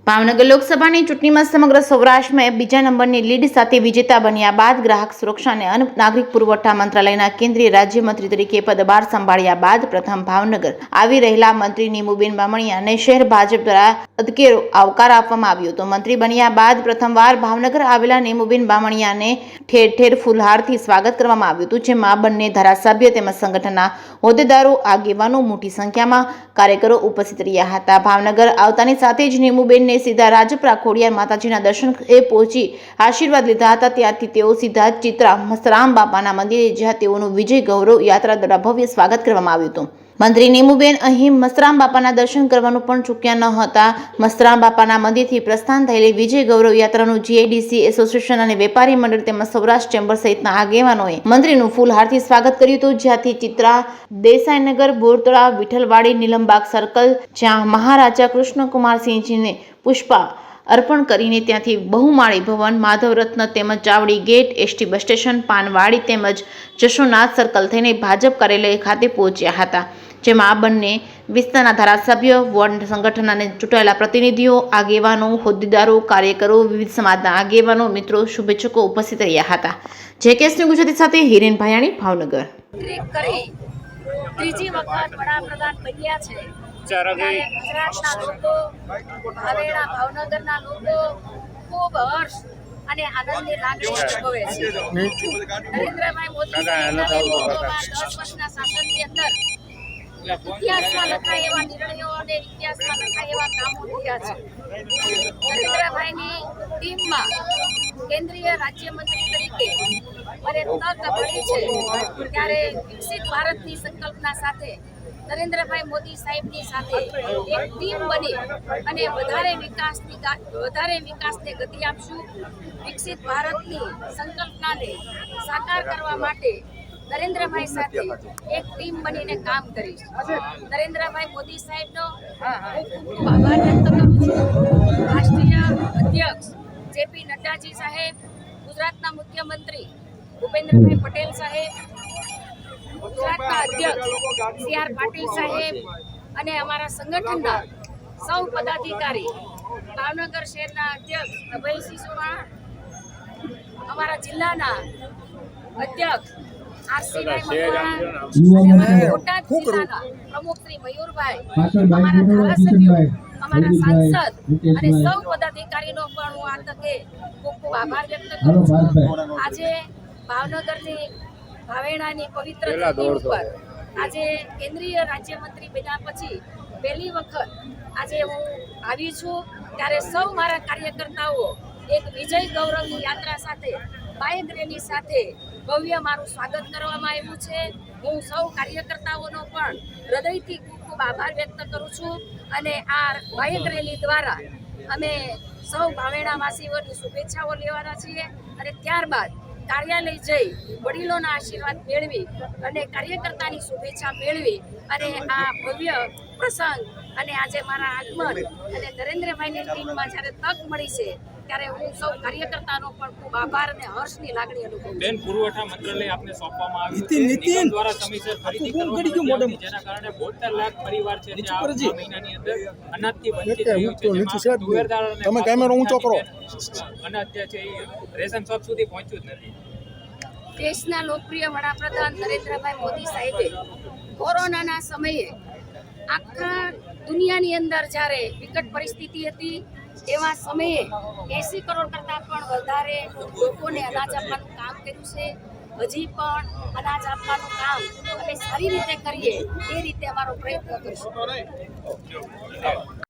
ભાવનગર લોકસભાની ચૂંટણીમાં સમગ્ર સૌરાષ્ટ્રમાં બીજા નંબરની લીડ સાથે વિજેતા બન્યા બાદ ગ્રાહક સુરક્ષા અને અન્ન નાગરિક પુરવઠા મંત્રાલયના કેન્દ્રીય રાજ્યમંત્રી તરીકે પદભાર સંભાળ્યા બાદ પ્રથમ ભાવનગર આવી રહેલા મંત્રી નીમુબેન બામણિયાને શહેર ભાજપ દ્વારા અદકેરો આવકાર આપવામાં આવ્યો હતો। મંત્રી બન્યા બાદ પ્રથમવાર ભાવનગર આવેલા નીમુબેન બામણિયાને ઠેર ઠેર ફૂલહારથી સ્વાગત કરવામાં આવ્યું હતું, જેમાં બંને ધારાસભ્ય તેમજ સંગઠનના હોદ્દેદારો, આગેવાનો, મોટી સંખ્યામાં કાર્યકરો ઉપસ્થિત રહ્યા હતા। ભાવનગર આવતાની સાથે જ નીમુબેન સીધા રાજપરા ખોડિયાર માતાજીના દર્શને પહોંચી આશીર્વાદ લીધા હતા। ત્યારથી તેઓ સીધા ચિત્રા મસ્તરામ બાપાના મંદિરે, જ્યાં તેઓનું વિજય ગૌરવ યાત્રા દ્વારા ભવ્ય સ્વાગત કરવામાં આવ્યું હતું। મંત્રી નીમુબેન અહીં મસ્તરામ બાપાના દર્શન કરવાનું પણ ચૂક્યા ન હતા। મસ્તરામ બાપાના મંદિરથી પ્રસ્થાન થયેલી વિજય ગૌરવ યાત્રાનું જીઆઈડીસી એસોસિએશન અને વેપારી મંડળ તેમજ સૌરાષ્ટ્ર ચેમ્બર સહિતના આગેવાનોએ મંત્રીનું ફૂલહારથી સ્વાગત કર્યું હતું, જ્યાંથી ચિત્રા, દેસાઈનગર, બોરતળાવ, વિઠ્ઠલવાડી, નીલમબાગ સર્કલ, જ્યાં મહારાજા કૃષ્ણકુમારસિંહજીને પુષ્પા અર્પણ કરીને ત્યાંથી બહુમાળી ભવન, માધવ રત્ન તેમજ Chavdi gate, ST bus station, Panwadi તેમજ જશોનાથ સર્કલ થઈને ભાજપ કાર્યાલય ખાતે પહોંચ્યા હતા, જેમાં બંને વિસ્તારના ધારાસભ્ય, વોર્ડ સંગઠન અને ચૂંટાયેલા પ્રતિનિધિઓ, આગેવાનો, હોદ્દેદારો, કાર્યકરો, વિવિધ સમાજના આગેવાનો, મિત્રો, શુભેચ્છકો ઉપસ્થિત રહ્યા હતા। જેકેએસની ગુજરાતી સાથે હિરેન ભાયાણી, ભાવનગર। ત્રીજી વખત વડાપ્રધાન બન્યા છે ત્યારે ગુજરાતના લોકો, ભાવનગરના લોકો ખૂબ હર્ષ અને આનંદની લાગણી અનુભવે છે। નરેન્દ્રભાઈ મોદી સાહેબના 10 વર્ષના શાસનની અંદર ઇતિહાસમાં લખાય એવા નિર્ણયો અને ઇતિહાસમાં લખાય એવા કામો થયા છે। નરેન્દ્રભાઈની ટીમમાં કેન્દ્રીય રાજ્યમંત્રી તરીકે મને તક મળી છે, ત્યારે વિકસિત ભારતની સંકલ્પના સાથે નરેન્દ્રભાઈ મોદી સાહેબની સાથે એક ટીમ બની અને વધારે વિકાસને ગતિ આપશું। વિકસિત ભારતની સંકલ્પનાને સાકાર કરવા માટે નરેન્દ્રભાઈ સાથે એક ટીમ બનીને કામ કરીશ। નરેન્દ્રભાઈ મોદી સાહેબનો હું ખૂબ આભાર વ્યક્ત કરું છું। રાષ્ટ્રીય અધ્યક્ષ જેપી નડ્ડાજી સાહેબ, ગુજરાતના મુખ્યમંત્રી ભૂપેન્દ્રભાઈ પટેલ સાહેબ, ગુજરાતના અધ્યક્ષ સી.આર. પાટીલ સાહેબ અને અમારા સંગઠનના સૌ પદાધિકારી, ભાવનગર શહેરના અધ્યક્ષ અભયસિંહ સુમાણા, અમારા જિલ્લાના અધ્યક્ષ આરસીભાઈ મકવાણા, બોટાદ જિલ્લાના પ્રમુખ શ્રી મયુરભાઈ, અમારા ધારાસભ્યો, અમારા સાંસદ અને સૌ પદાધિકારીનો પણ હું આ તકે ખૂબ ખૂબ આભાર વ્યક્ત કરું છું। આજે ભાવનગરની ભાવેણાની પવિત્ર ધરતી ઉપર આજે કેન્દ્રીય રાજ્યમંત્રી બન્યા પછી પહેલી વખત આજે હું આવી છું, ત્યારે સૌ મારા કાર્યકર્તાઓ એક વિજય ગૌરવની યાત્રા સાથે, બાઇક રેલી સાથે ભવ્ય મારું સ્વાગત કરવામાં આવ્યું છે। હું સૌ કાર્યકર્તાઓનો પણ હૃદયથી ખૂબ ખૂબ આભાર વ્યક્ત કરું છું અને આ બાઇક રેલી દ્વારા અમે સૌ ભાવેણાવાસીઓની શુભેચ્છાઓ લેવાના છીએ અને ત્યારબાદ કાર્યાલય જઈ વડીલોના આશીર્વાદ મેળવી અને કાર્યકર્તાની શુભેચ્છા મેળવી અને આ ભવ્ય પ્રસંગ અને આજે મારા આગમન અને નરેન્દ્રભાઈની ટીમમાં જ્યારે તક મળી છે ત્યારે હું સૌ કાર્યકર્તાનો પણ ખૂબ આભાર અને હર્ષની લાગણી અનુભવું છું। બેન, પુરવઠા મંત્રાલય આપને સોંપવામાં આવ્યું નિગમ દ્વારા સમયસર ખરીદી કરવામાં, જેના કારણે 72 લાખ પરિવાર છે જે આ મહિનાની અંદર અનાજથી વંચિત થયું છે, જેમાં તુવેરદાર અને તમે કેમેરો ઊંચો કરો અનાજ છે એ રેશન શોપ સુધી પહોંચ્યું જ નથી। દેશના લોકપ્રિય વડાપ્રધાન નરેન્દ્રભાઈ મોદી સાહેબે કોરોનાના સમયે આખા દુનિયાની અંદર જ્યારે વિકટ પરિસ્થિતિ હતી એવા સમયે 80 કરોડ કરતાં પણ વધારે લોકોને અનાજ આપવાનું કામ કર્યું છે। હજી પણ અનાજ આપવાનું કામ અમે સારી રીતે કરીએ એ રીતે અમારો પ્રયત્ન કરીશું।